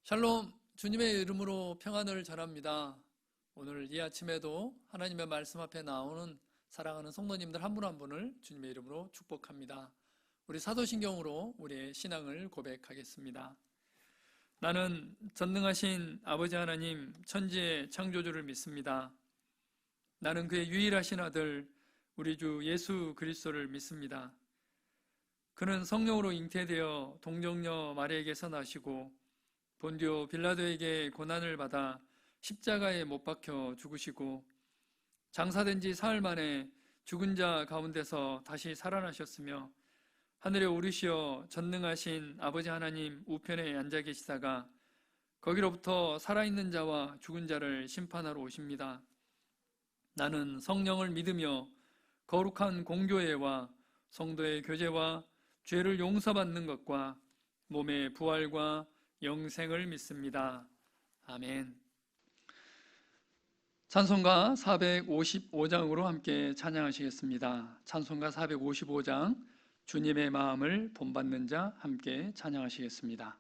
샬롬, 주님의 이름으로 평안을 전합니다. 오늘 이 아침에도 하나님의 말씀 앞에 나오는 사랑하는 성도님들 한 분 한 분을 주님의 이름으로 축복합니다. 우리 사도신경으로 우리의 신앙을 고백하겠습니다. 나는 전능하신 아버지 하나님 천지의 창조주를 믿습니다. 나는 그의 유일하신 아들 우리 주 예수 그리스도를 믿습니다. 그는 성령으로 잉태되어 동정녀 마리아에게서 나시고 본디오 빌라도에게 고난을 받아 십자가에 못 박혀 죽으시고 장사된 지 사흘 만에 죽은 자 가운데서 다시 살아나셨으며 하늘에 오르시어 전능하신 아버지 하나님 우편에 앉아 계시다가 거기로부터 살아있는 자와 죽은 자를 심판하러 오십니다. 나는 성령을 믿으며 거룩한 공교회와 성도의 교제와 죄를 용서받는 것과 몸의 부활과 영생을 믿습니다. 아멘. 찬송가 455장으로 함께 찬양하시겠습니다. 찬송가 455장 주님의 마음을 본받는 자 함께 찬양하시겠습니다.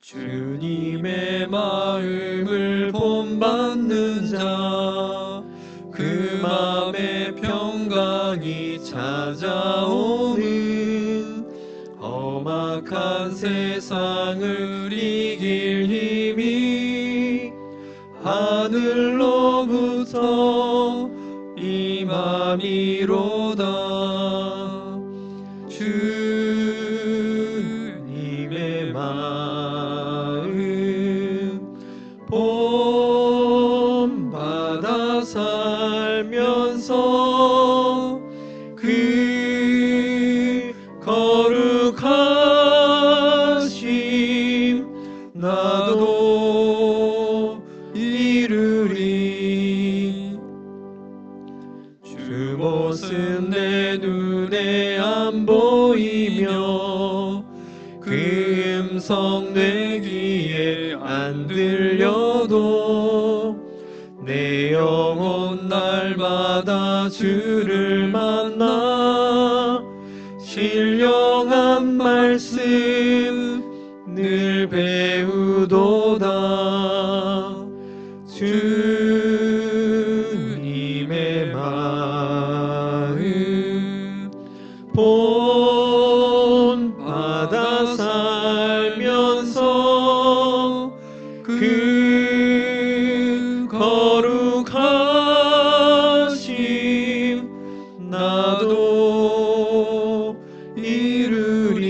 주님의 마음을 본받는 자, 그 마음에 평강이 찾아오는 험악한 세상을 이길 힘이 하늘로부터 임함이로다. 주님의 마음 본받아 살면서 그 거룩하심 나도 이루리. 주 모습 내 눈에 안 보이며 그 음성 내 귀에 안 들려도 내 영혼 날마다 주를 만나 신령한 말씀 늘 배우도다. 주님의 마음 본받아 살면서 그 거룩하심 나도 이루리.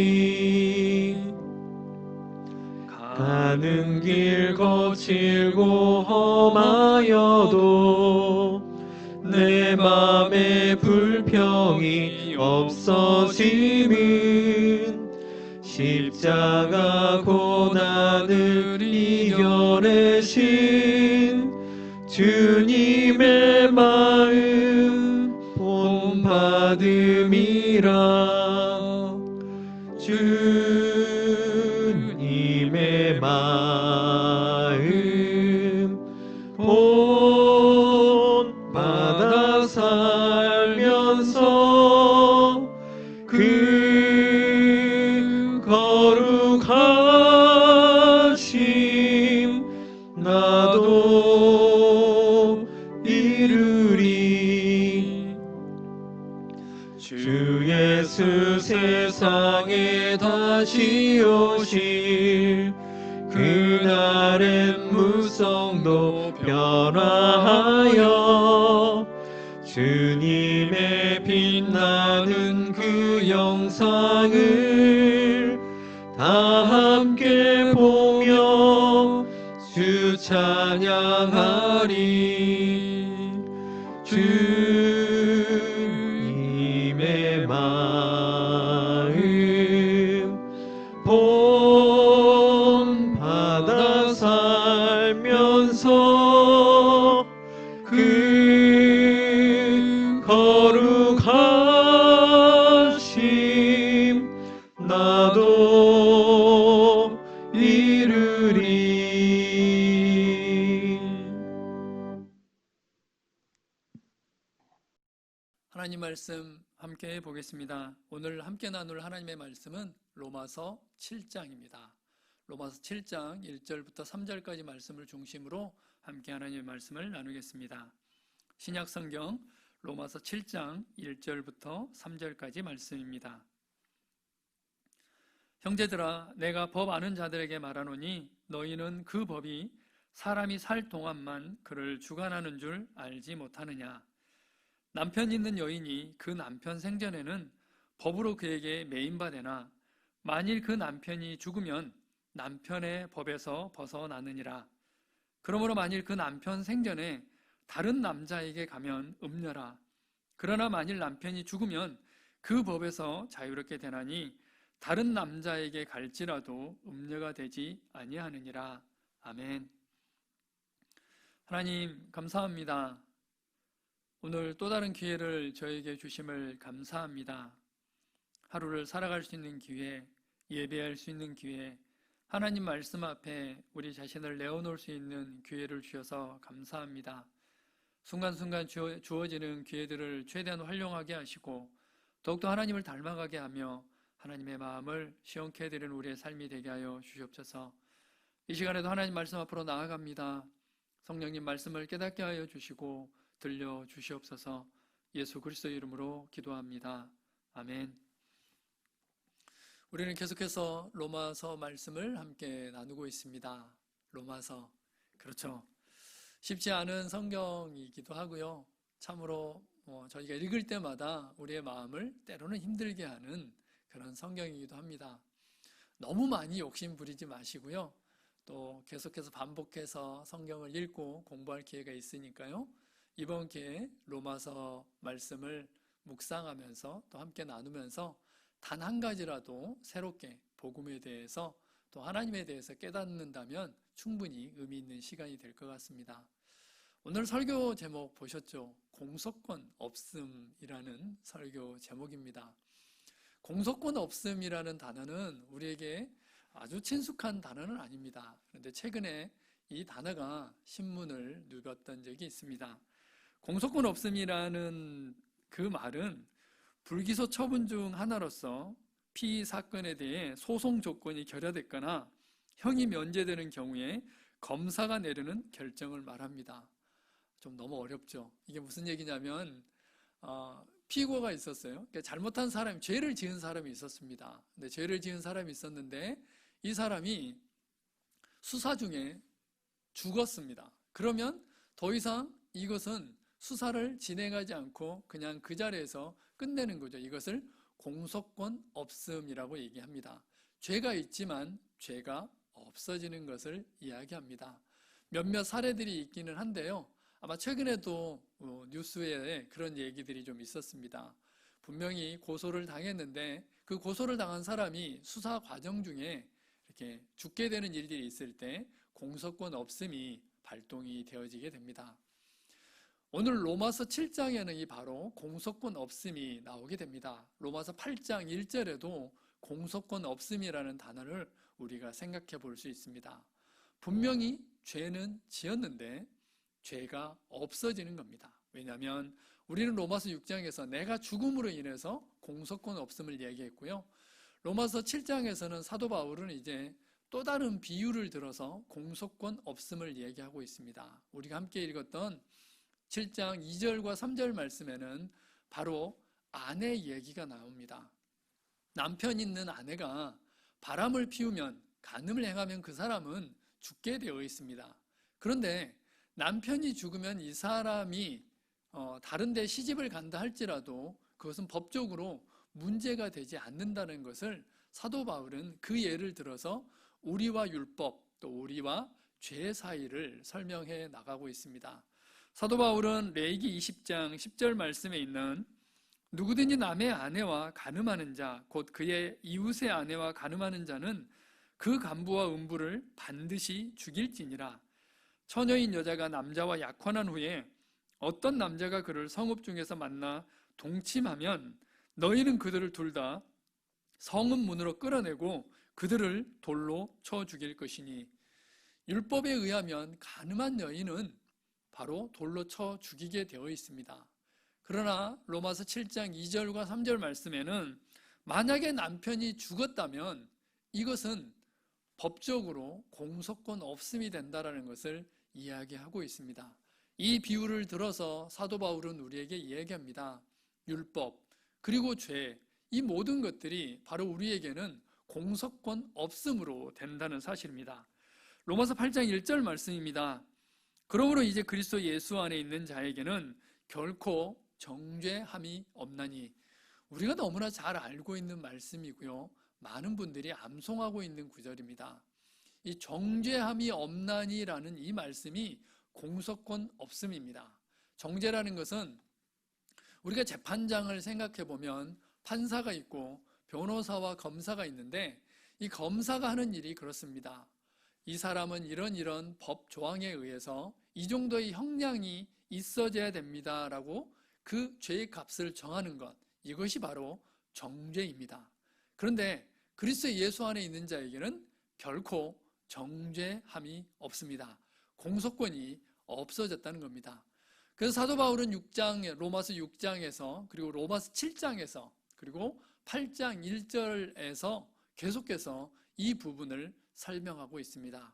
가는 길 거칠고 험하여도 내 맘에 불평이 없어짐은 십자가 고난을 이겨내신 주님의 마음 본받음이라. 주님의 마음 본받아 살면서 그 거룩하심 나도 이루리. 주 예수 세상에 다시 오실 그날엔 무성도 변화하여 주님의 빛나는 그 영상을 다 함께 보며 주 찬양하리. 주님의 마음 본받아 살면서 그 거룩하심 나도 이루리. 하나님 말씀 함께 보겠습니다. 오늘 함께 나눌 하나님의 말씀은 로마서 7장입니다. 로마서 7장 1절부터 3절까지 말씀을 중심으로 함께 하나님의 말씀을 나누겠습니다. 신약 성경 로마서 7장 1절부터 3절까지 말씀입니다. 형제들아, 내가 법 아는 자들에게 말하노니 너희는 그 법이 사람이 살 동안만 그를 주관하는 줄 알지 못하느냐. 남편 있는 여인이 그 남편 생전에는 법으로 그에게 매인받으나 만일 그 남편이 죽으면 남편의 법에서 벗어나느니라. 그러므로 만일 그 남편 생전에 다른 남자에게 가면 음녀라. 그러나 만일 남편이 죽으면 그 법에서 자유롭게 되나니 다른 남자에게 갈지라도 음녀가 되지 아니하느니라. 아멘. 하나님 감사합니다. 오늘 또 다른 기회를 저에게 주심을 감사합니다. 하루를 살아갈 수 있는 기회, 예배할 수 있는 기회, 하나님 말씀 앞에 우리 자신을 내어놓을 수 있는 기회를 주셔서 감사합니다. 순간순간 주어지는 기회들을 최대한 활용하게 하시고 더욱더 하나님을 닮아가게 하며 하나님의 마음을 시원케 해드리는 우리의 삶이 되게 하여 주시옵소서. 이 시간에도 하나님 말씀 앞으로 나아갑니다. 성령님 말씀을 깨닫게 하여 주시고 들려주시옵소서. 예수 그리스도 이름으로 기도합니다. 아멘. 우리는 계속해서 로마서 말씀을 함께 나누고 있습니다. 로마서, 그렇죠. 쉽지 않은 성경이기도 하고요. 참으로 저희가 읽을 때마다 우리의 마음을 때로는 힘들게 하는 그런 성경이기도 합니다. 너무 많이 욕심 부리지 마시고요. 또 계속해서 반복해서 성경을 읽고 공부할 기회가 있으니까요. 이번 기회에 로마서 말씀을 묵상하면서 또 함께 나누면서 단 한 가지라도 새롭게 복음에 대해서 또 하나님에 대해서 깨닫는다면 충분히 의미 있는 시간이 될 것 같습니다. 오늘 설교 제목 보셨죠? 공소권 없음이라는 설교 제목입니다. 공소권 없음이라는 단어는 우리에게 아주 친숙한 단어는 아닙니다. 그런데 최근에 이 단어가 신문을 누볐던 적이 있습니다. 공소권 없음이라는 그 말은 불기소 처분 중 하나로서 피의 사건에 대해 소송 조건이 결여됐거나 형이 면제되는 경우에 검사가 내리는 결정을 말합니다. 좀 너무 어렵죠. 이게 무슨 얘기냐면 피고가 있었어요. 그러니까 잘못한 사람이, 죄를 지은 사람이 있었습니다. 근데 죄를 지은 사람이 있었는데 이 사람이 수사 중에 죽었습니다. 그러면 더 이상 이것은 수사를 진행하지 않고 그냥 그 자리에서 끝내는 거죠. 이것을 공소권 없음이라고 얘기합니다. 죄가 있지만 죄가 없어지는 것을 이야기합니다. 몇몇 사례들이 있기는 한데요. 아마 최근에도 뉴스에 그런 얘기들이 좀 있었습니다. 분명히 고소를 당했는데 그 고소를 당한 사람이 수사 과정 중에 이렇게 죽게 되는 일들이 있을 때 공소권 없음이 발동이 되어지게 됩니다. 오늘 로마서 7장에는 이 바로 공소권 없음이 나오게 됩니다. 로마서 8장 1절에도 공소권 없음이라는 단어를 우리가 생각해 볼 수 있습니다. 분명히 죄는 지었는데 죄가 없어지는 겁니다. 왜냐하면 우리는 로마서 6장에서 내가 죽음으로 인해서 공소권 없음을 얘기했고요. 로마서 7장에서는 사도 바울은 이제 또 다른 비유를 들어서 공소권 없음을 얘기하고 있습니다. 우리가 함께 읽었던 7장 2절과 3절 말씀에는 바로 아내 얘기가 나옵니다. 남편 있는 아내가 바람을 피우면, 간음을 행하면 그 사람은 죽게 되어 있습니다. 그런데 남편이 죽으면 이 사람이 다른 데 시집을 간다 할지라도 그것은 법적으로 문제가 되지 않는다는 것을 사도 바울은 그 예를 들어서 우리와 율법, 또 우리와 죄 사이를 설명해 나가고 있습니다. 사도 바울은 레위기 20장 10절 말씀에 있는 누구든지 남의 아내와 간음하는 자, 곧 그의 이웃의 아내와 간음하는 자는 그 간부와 음부를 반드시 죽일지니라. 처녀인 여자가 남자와 약혼한 후에 어떤 남자가 그를 성읍 중에서 만나 동침하면 너희는 그들을 둘 다 성읍 문으로 끌어내고 그들을 돌로 쳐 죽일 것이니, 율법에 의하면 간음한 여인은 바로 돌로 쳐 죽이게 되어 있습니다. 그러나 로마서 7장 2절과 3절 말씀에는 만약에 남편이 죽었다면 이것은 법적으로 공소권 없음이 된다라는 것을 이야기하고 있습니다. 이 비유를 들어서 사도 바울은 우리에게 이야기합니다. 율법, 그리고 죄, 이 모든 것들이 바로 우리에게는 공소권 없음으로 된다는 사실입니다. 로마서 8장 1절 말씀입니다. 그러므로 이제 그리스도 예수 안에 있는 자에게는 결코 정죄함이 없나니. 우리가 너무나 잘 알고 있는 말씀이고요. 많은 분들이 암송하고 있는 구절입니다. 이 정죄함이 없나니라는 이 말씀이 공소권 없음입니다. 정죄라는 것은 우리가 재판장을 생각해 보면 판사가 있고 변호사와 검사가 있는데 이 검사가 하는 일이 그렇습니다. 이 사람은 이런 법 조항에 의해서 이 정도의 형량이 있어져야 됩니다라고 그 죄의 값을 정하는 것, 이것이 바로 정죄입니다. 그런데 그리스도 예수 안에 있는 자에게는 결코 정죄함이 없습니다. 공소권이 없어졌다는 겁니다. 그래서 사도 바울은 로마서 6장에서 그리고 로마서 7장에서 그리고 8장 1절에서 계속해서 이 부분을 설명하고 있습니다.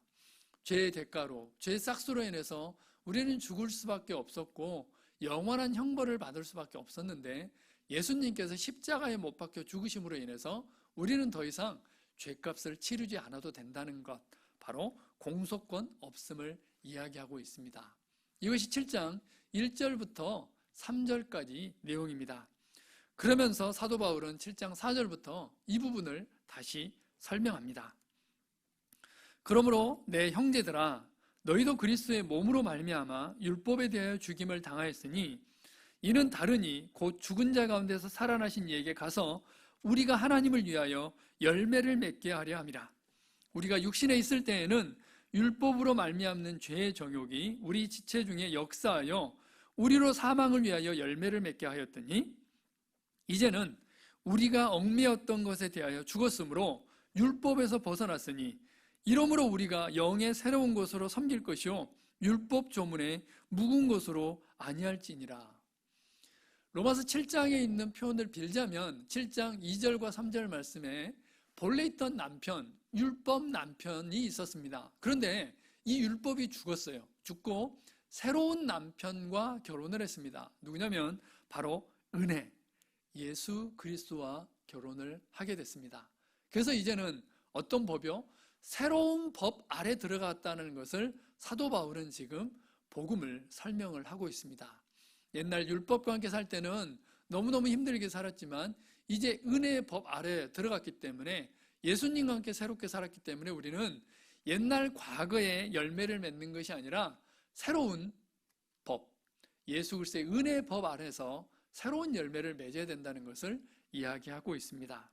죄의 대가로, 죄의 싹수로 인해서 우리는 죽을 수밖에 없었고 영원한 형벌을 받을 수밖에 없었는데 예수님께서 십자가에 못 박혀 죽으심으로 인해서 우리는 더 이상 죄값을 치르지 않아도 된다는 것, 바로 공소권 없음을 이야기하고 있습니다. 이것이 7장 1절부터 3절까지 내용입니다. 그러면서 사도 바울은 7장 4절부터 이 부분을 다시 설명합니다. 그러므로 내 형제들아, 너희도 그리스도의 몸으로 말미암아 율법에 대하여 죽임을 당하였으니 이는 다르니 곧 죽은 자 가운데서 살아나신 이에게 가서 우리가 하나님을 위하여 열매를 맺게 하려 함이라. 우리가 육신에 있을 때에는 율법으로 말미암는 죄의 정욕이 우리 지체 중에 역사하여 우리로 사망을 위하여 열매를 맺게 하였더니 이제는 우리가 얽매였던 것에 대하여 죽었으므로 율법에서 벗어났으니 이러므로 우리가 영의 새로운 것으로 섬길 것이요 율법 조문에 묵은 것으로 아니할지니라. 로마서 7장에 있는 표현을 빌자면 7장 2절과 3절 말씀에 본래 있던 남편, 율법 남편이 있었습니다. 그런데 이 율법이 죽었어요. 죽고 새로운 남편과 결혼을 했습니다. 누구냐면 바로 은혜, 예수 그리스도와 결혼을 하게 됐습니다. 그래서 이제는 어떤 법이요? 새로운 법 아래 들어갔다는 것을 사도 바울은 지금 복음을 설명을 하고 있습니다. 옛날 율법과 함께 살 때는 너무너무 힘들게 살았지만 이제 은혜의 법 아래 들어갔기 때문에 예수님과 함께 새롭게 살았기 때문에 우리는 옛날 과거의 열매를 맺는 것이 아니라 새로운 법, 예수 그리스도의 은혜의 법 아래서 새로운 열매를 맺어야 된다는 것을 이야기하고 있습니다.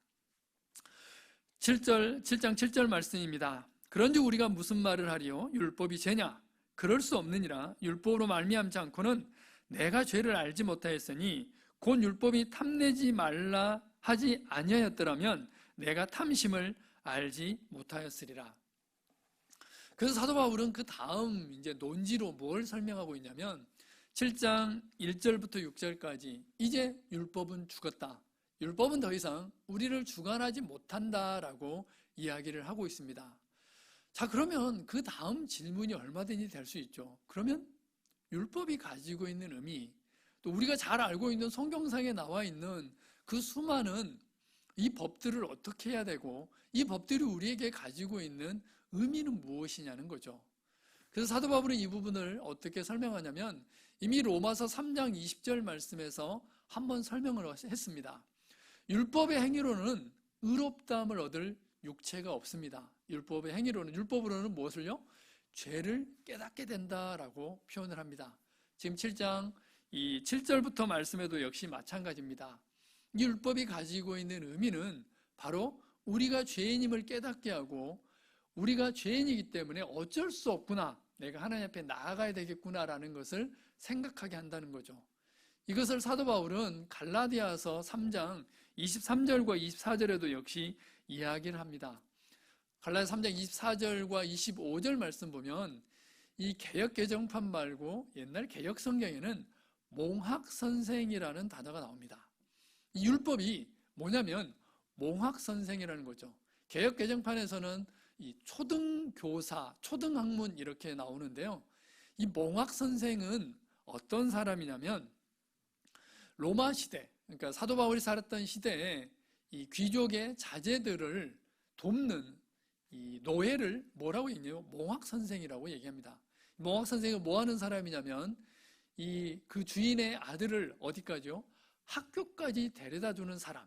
7장 7절 말씀입니다. 그런즉 우리가 무슨 말을 하리요? 율법이 죄냐? 그럴 수 없느니라. 율법으로 말미암지 않고는 내가 죄를 알지 못하였으니 곧 율법이 탐내지 말라 하지 아니하였더라면 내가 탐심을 알지 못하였으리라. 그래서 사도 바울은 그 다음 이제 논지로 뭘 설명하고 있냐면 7장 1절부터 6절까지 이제 율법은 죽었다. 율법은 더 이상 우리를 주관하지 못한다라고 이야기를 하고 있습니다. 자, 그러면 그 다음 질문이 얼마든지 될 수 있죠. 그러면 율법이 가지고 있는 의미, 또 우리가 잘 알고 있는 성경상에 나와 있는 그 수많은 이 법들을 어떻게 해야 되고 이 법들이 우리에게 가지고 있는 의미는 무엇이냐는 거죠. 그래서 사도 바울은 이 부분을 어떻게 설명하냐면 이미 로마서 3장 20절 말씀에서 한번 설명을 했습니다. 율법의 행위로는 의롭다함을 얻을 육체가 없습니다. 율법으로는 무엇을요? 죄를 깨닫게 된다라고 표현을 합니다. 지금 7장 이 7절부터 말씀에도 역시 마찬가지입니다. 이 율법이 가지고 있는 의미는 바로 우리가 죄인임을 깨닫게 하고 우리가 죄인이기 때문에 어쩔 수 없구나, 내가 하나님 앞에 나아가야 되겠구나라는 것을 생각하게 한다는 거죠. 이것을 사도 바울은 갈라디아서 3장 23절과 24절에도 역시 이야기를 합니다. 갈라디아 3장 24절과 25절 말씀 보면 이 개역 개정판 말고 옛날 개역 성경에는 몽학선생이라는 단어가 나옵니다. 이 율법이 뭐냐면 몽학선생이라는 거죠. 개역개정판에서는 이 초등교사, 초등학문 이렇게 나오는데요. 이 몽학선생은 어떤 사람이냐면 로마 시대, 그러니까 사도 바울이 살았던 시대에 이 귀족의 자제들을 돕는 이 노예를 뭐라고 얘기해요? 몽학선생이라고 얘기합니다. 몽학선생은 뭐 하는 사람이냐면 그 주인의 아들을 어디까지요? 학교까지 데려다 주는 사람.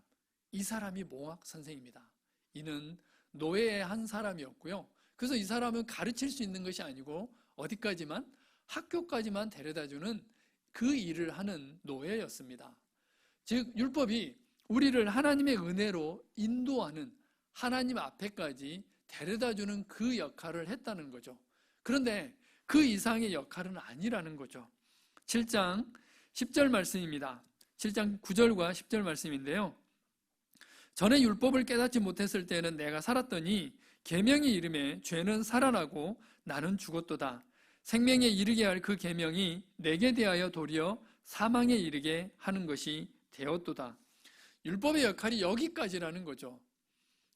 이 사람이 몽학선생입니다. 이는 노예의 한 사람이었고요. 그래서 이 사람은 가르칠 수 있는 것이 아니고 어디까지만? 학교까지만 데려다 주는 그 일을 하는 노예였습니다. 즉 율법이 우리를 하나님의 은혜로 인도하는 하나님 앞에까지 데려다 주는 그 역할을 했다는 거죠. 그런데 그 이상의 역할은 아니라는 거죠. 7장 10절 말씀입니다. 7장 9절과 10절 말씀인데요. 전에 율법을 깨닫지 못했을 때는 내가 살았더니 계명이 이름에 죄는 살아나고 나는 죽었도다. 생명에 이르게 할 그 계명이 내게 대하여 도리어 사망에 이르게 하는 것이 되었도다. 율법의 역할이 여기까지라는 거죠.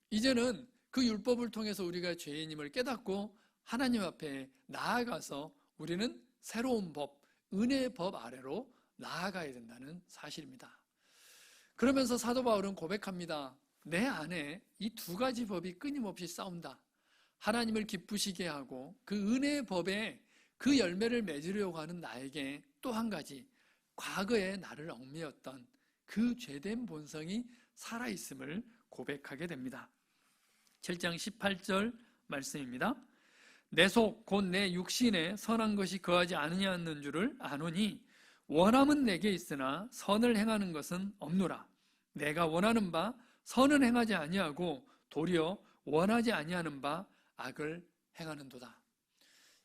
이제는 그 율법을 통해서 우리가 죄인임을 깨닫고 하나님 앞에 나아가서 우리는 새로운 법, 은혜의 법 아래로 나아가야 된다는 사실입니다. 그러면서 사도 바울은 고백합니다. 내 안에 이 두 가지 법이 끊임없이 싸운다. 하나님을 기쁘시게 하고 그 은혜의 법에 그 열매를 맺으려고 하는 나에게 또 한 가지, 과거에 나를 얽매였던 그 죄된 본성이 살아있음을 고백하게 됩니다. 7장 18절 말씀입니다. 내 속 곧 내 육신에 선한 것이 거하지 않느냐는 줄을 아노니 원함은 내게 있으나 선을 행하는 것은 없노라. 내가 원하는 바 선은 행하지 아니하고 도리어 원하지 아니하는 바 악을 행하는도다.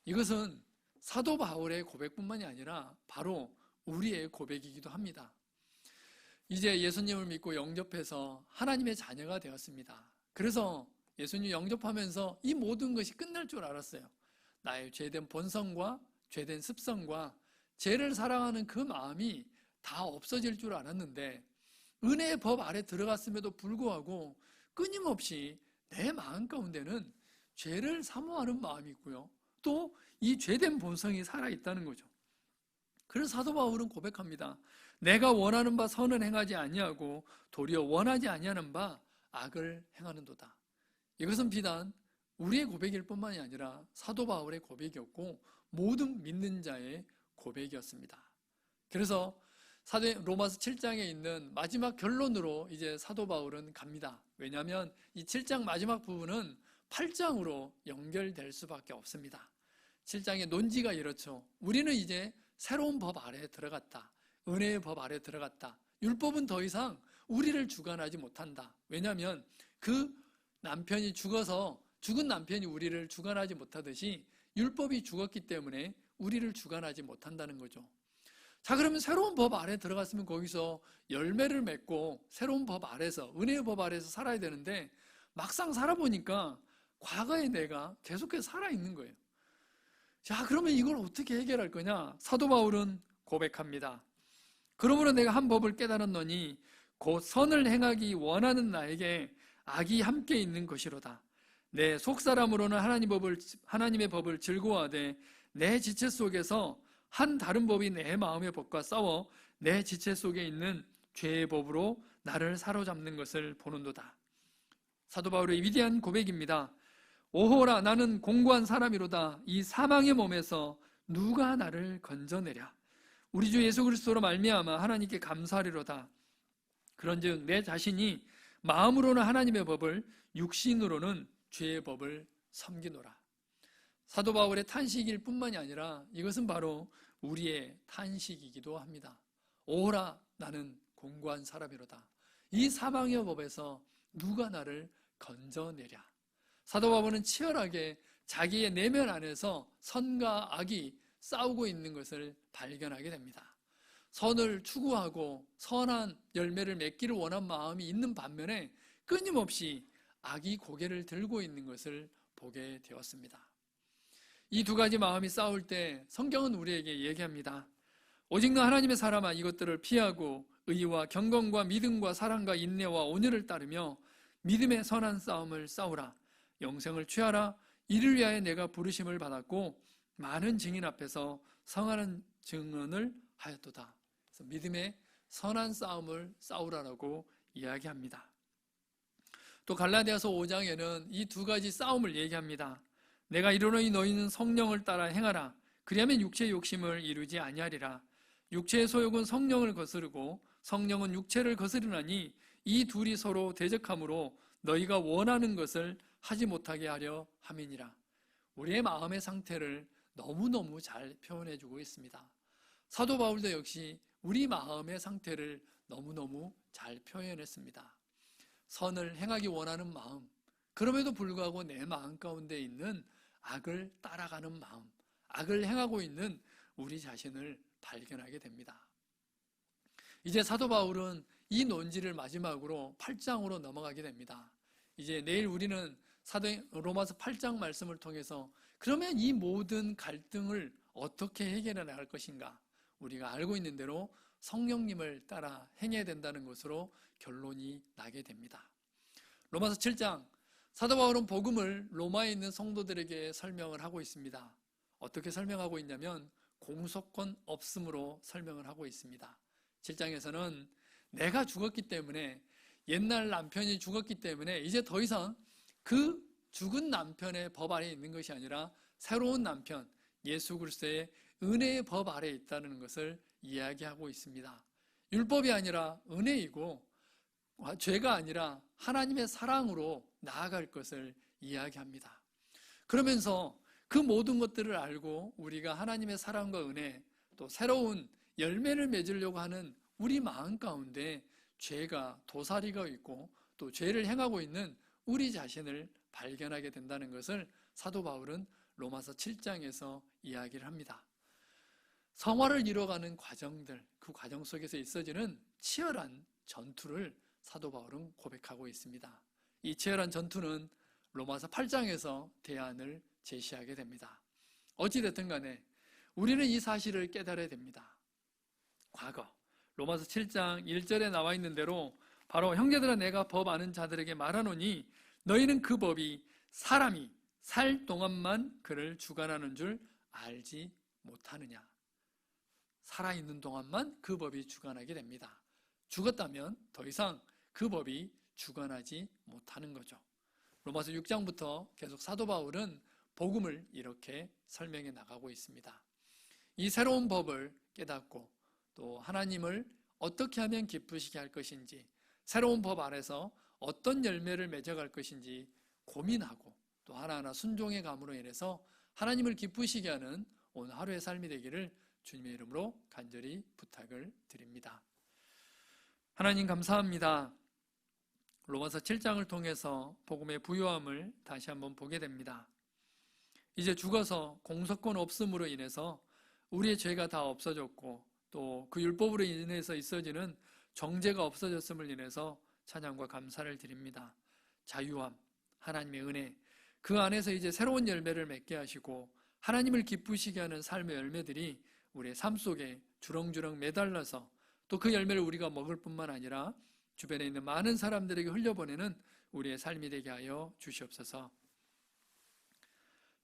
이것은 사도 바울의 고백뿐만이 아니라 바로 우리의 고백이기도 합니다. 이제 예수님을 믿고 영접해서 하나님의 자녀가 되었습니다. 그래서 예수님 영접하면서 이 모든 것이 끝날 줄 알았어요. 나의 죄된 본성과 죄된 습성과 죄를 사랑하는 그 마음이 다 없어질 줄 알았는데 은혜의 법 아래 들어갔음에도 불구하고 끊임없이 내 마음 가운데는 죄를 사모하는 마음이 있고요. 또 이 죄된 본성이 살아있다는 거죠. 그래서 사도 바울은 고백합니다. 내가 원하는 바 선은 행하지 아니하고 도리어 원하지 아니하는 바 악을 행하는도다. 이것은 비단 우리의 고백일 뿐만이 아니라 사도 바울의 고백이었고 모든 믿는 자의 고백이었습니다. 그래서 로마서 7장에 있는 마지막 결론으로 이제 사도 바울은 갑니다. 왜냐하면 이 7장 마지막 부분은 8장으로 연결될 수밖에 없습니다. 7장의 논지가 이렇죠. 우리는 이제 새로운 법 아래에 들어갔다. 은혜의 법 아래에 들어갔다. 율법은 더 이상 우리를 주관하지 못한다. 왜냐하면 그 남편이 죽어서 죽은 남편이 우리를 주관하지 못하듯이 율법이 죽었기 때문에 우리를 주관하지 못한다는 거죠. 자, 그러면 새로운 법 아래에 들어갔으면 거기서 열매를 맺고 새로운 법 아래서, 은혜의 법 아래에서 살아야 되는데 막상 살아보니까 과거의 내가 계속해서 살아있는 거예요. 자, 그러면 이걸 어떻게 해결할 거냐? 사도 바울은 고백합니다. 그러므로 내가 한 법을 깨달았노니 곧 선을 행하기 원하는 나에게 악이 함께 있는 것이로다. 내 속사람으로는 하나님의 법을 즐거워하되 내 지체 속에서 한 다른 법이 내 마음의 법과 싸워 내 지체 속에 있는 죄의 법으로 나를 사로잡는 것을 보는도다. 사도 바울의 위대한 고백입니다. 오호라, 나는 공고한 사람이로다. 이 사망의 몸에서 누가 나를 건져내랴. 우리 주 예수 그리스도로 말미암아 하나님께 감사하리로다. 그런즉 내 자신이 마음으로는 하나님의 법을, 육신으로는 죄의 법을 섬기노라. 사도 바울의 탄식일 뿐만이 아니라 이것은 바로 우리의 탄식이기도 합니다. 오호라, 나는 공고한 사람이로다. 이 사망의 법에서 누가 나를 건져내랴. 사도 바울은 치열하게 자기의 내면 안에서 선과 악이 싸우고 있는 것을 발견하게 됩니다. 선을 추구하고 선한 열매를 맺기를 원한 마음이 있는 반면에 끊임없이 악이 고개를 들고 있는 것을 보게 되었습니다. 이 두 가지 마음이 싸울 때 성경은 우리에게 얘기합니다. 오직 너 하나님의 사람아, 이것들을 피하고 의와 경건과 믿음과 사랑과 인내와 온유를 따르며 믿음의 선한 싸움을 싸우라. 영생을 취하라. 이를 위하여 내가 부르심을 받았고 많은 증인 앞에서 성하는 증언을 하였도다. 그래서 믿음의 선한 싸움을 싸우라라고 이야기합니다. 또 갈라디아서 5장에는 이 두 가지 싸움을 얘기합니다. 내가 이르노니 너희는 성령을 따라 행하라. 그리하면 육체의 욕심을 이루지 아니하리라. 육체의 소욕은 성령을 거스르고 성령은 육체를 거스르나니 이 둘이 서로 대적함으로 너희가 원하는 것을 하지 못하게 하려 함이니라. 우리의 마음의 상태를 너무너무 잘 표현해 주고 있습니다. 사도 바울도 역시 우리 마음의 상태를 너무너무 잘 표현했습니다. 선을 행하기 원하는 마음, 그럼에도 불구하고 내 마음 가운데 있는 악을 따라가는 마음, 악을 행하고 있는 우리 자신을 발견하게 됩니다. 이제 사도 바울은 이 논지를 마지막으로 8장으로 넘어가게 됩니다. 이제 내일 우리는 로마서 8장 말씀을 통해서 그러면 이 모든 갈등을 어떻게 해결해 나갈 것인가? 우리가 알고 있는 대로 성령님을 따라 행해야 된다는 것으로 결론이 나게 됩니다. 로마서 7장, 사도 바울은 복음을 로마에 있는 성도들에게 설명을 하고 있습니다. 어떻게 설명하고 있냐면 공소권 없음으로 설명을 하고 있습니다. 7장에서는 내가 죽었기 때문에, 옛날 남편이 죽었기 때문에 이제 더 이상 그 죽은 남편의 법 아래에 있는 것이 아니라 새로운 남편, 예수 그리스도의 은혜의 법 아래에 있다는 것을 이야기하고 있습니다. 율법이 아니라 은혜이고 죄가 아니라 하나님의 사랑으로 나아갈 것을 이야기합니다. 그러면서 그 모든 것들을 알고 우리가 하나님의 사랑과 은혜, 또 새로운 열매를 맺으려고 하는 우리 마음 가운데 죄가 도사리가 있고 또 죄를 행하고 있는 우리 자신을 발견하게 된다는 것을 사도 바울은 로마서 7장에서 이야기를 합니다. 성화를 이뤄가는 과정들, 그 과정 속에서 있어지는 치열한 전투를 사도 바울은 고백하고 있습니다. 이 치열한 전투는 로마서 8장에서 대안을 제시하게 됩니다. 어찌됐든 간에 우리는 이 사실을 깨달아야 됩니다. 과거 로마서 7장 1절에 나와 있는 대로 바로 형제들아 내가 법 아는 자들에게 말하노니 너희는 그 법이 사람이 살 동안만 그를 주관하는 줄 알지 못하느냐. 살아있는 동안만 그 법이 주관하게 됩니다. 죽었다면 더 이상 그 법이 주관하지 못하는 거죠. 로마서 6장부터 계속 사도 바울은 복음을 이렇게 설명해 나가고 있습니다. 이 새로운 법을 깨닫고 또 하나님을 어떻게 하면 기쁘시게 할 것인지, 새로운 법 안에서 어떤 열매를 맺어갈 것인지 고민하고 또 하나하나 순종의 감으로 인해서 하나님을 기쁘시게 하는 오늘 하루의 삶이 되기를 주님의 이름으로 간절히 부탁을 드립니다. 하나님 감사합니다. 로마서 7장을 통해서 복음의 부요함을 다시 한번 보게 됩니다. 이제 죽어서 공소권 없음으로 인해서 우리의 죄가 다 없어졌고 또 그 율법으로 인해서 있어지는 정죄가 없어졌음을 인해서 찬양과 감사를 드립니다. 자유함, 하나님의 은혜, 그 안에서 이제 새로운 열매를 맺게 하시고 하나님을 기쁘시게 하는 삶의 열매들이 우리의 삶 속에 주렁주렁 매달려서 또 그 열매를 우리가 먹을 뿐만 아니라 주변에 있는 많은 사람들에게 흘려보내는 우리의 삶이 되게 하여 주시옵소서.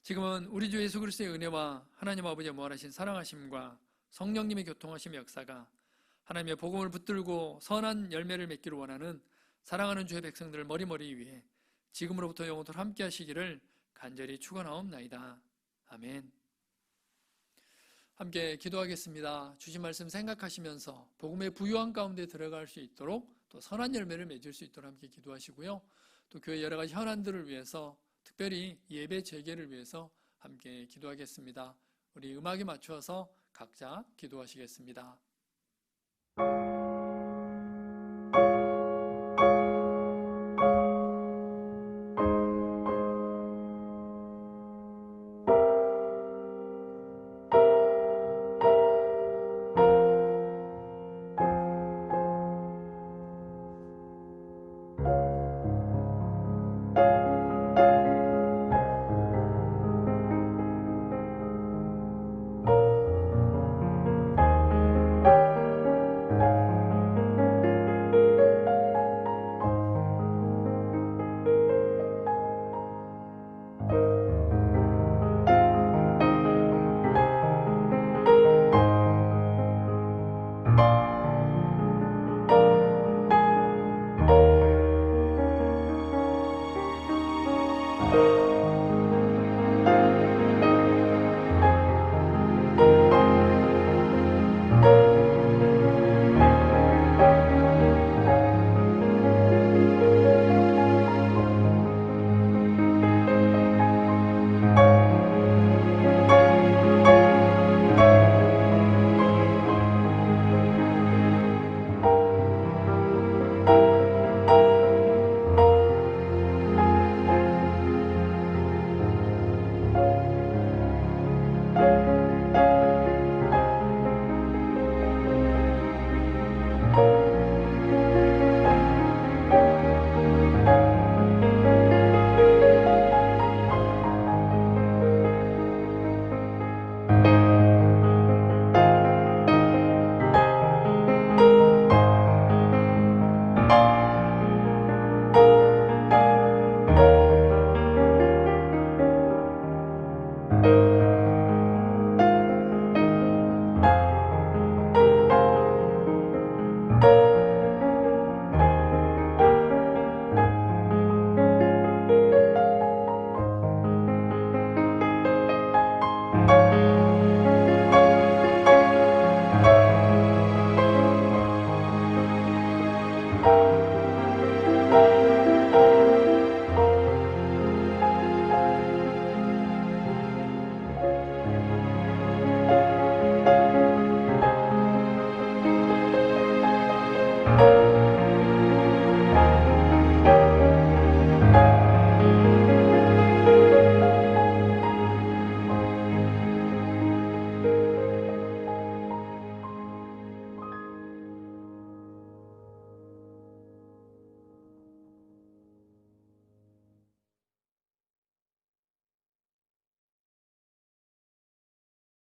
지금은 우리 주 예수 그리스도의 은혜와 하나님 아버지의 무한하신 사랑하심과 성령님의 교통하심 역사가 하나님의 복음을 붙들고 선한 열매를 맺기를 원하는 사랑하는 주의 백성들을 머리머리 위에 지금으로부터 영원토록 함께 하시기를 간절히 축원하옵나이다. 아멘. 함께 기도하겠습니다. 주신 말씀 생각하시면서 복음의 부요한 가운데 들어갈 수 있도록 또 선한 열매를 맺을 수 있도록 함께 기도하시고요. 또 교회 여러 가지 현안들을 위해서 특별히 예배 재개를 위해서 함께 기도하겠습니다. 우리 음악에 맞추어서 각자 기도하시겠습니다.